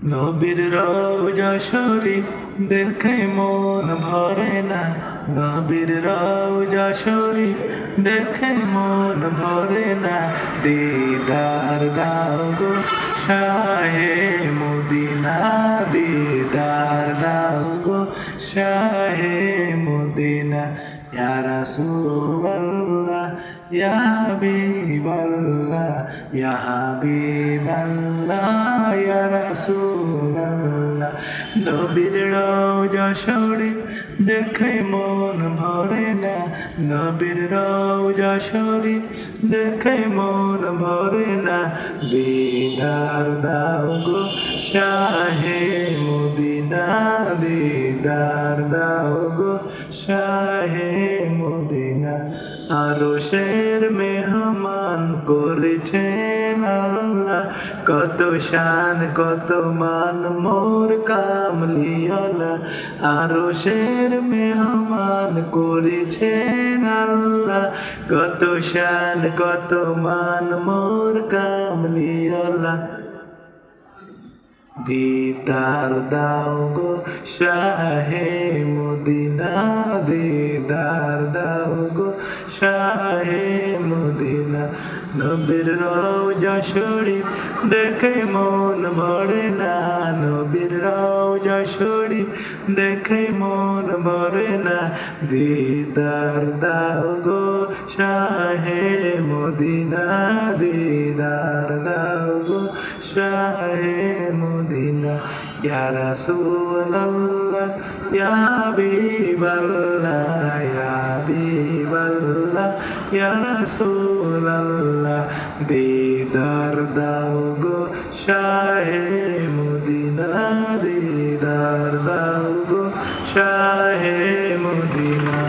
নবীর রওজা শরীফ দেখে মন ভরে না, নবীর রওজা শরীফ দেখে মন ভরে না। দিদার দাও গো শাহে মদিনা, দিদার দাও গো শাহে মদিনা। ইয়া রাসূলুল্লাহ ইয়া হাবিবাল্লাহ, ইয়া হাবিবাল্লাহ, ইয়া রাসূলুল্লাহ। নবীর রওজা শরীফ দেখে মন ভরে না, নবীর রওজা শরীফ দেখে মন ভরে না। দিদার দাও গো শাহে মদিনা, দিদার দাও গো শাহে মদিনা। আরশের মেহমান করেছেন আল্লাহ, কত শান কত মান মোর কামলিওয়ালা। আরশের মেহমান করেছেন আল্লাহ, কত শান কত মান মোর কামলিওয়ালা। দিদার দাও গো শাহে মদিনা, দিদার দাও গো শাহে মদিনা। নবীর রওজা শরীফ দেখে মন ভরে না, নবীর রওজা শরীফ দেখে মন ভরে না। দিদার দাও গো শাহে মদিনা, দিদার দাও গো শাহে মদিনা। ইয়া রাসূলুল্লাহ ইয়া হাবিবাল্লাহ, ইয়া হাবিবাল্লাহ, ইয়া রাসূলুল্লাহ। দিদার দাও গো শাহে মদিনা, দিদার দাও গো শাহে মদিনা।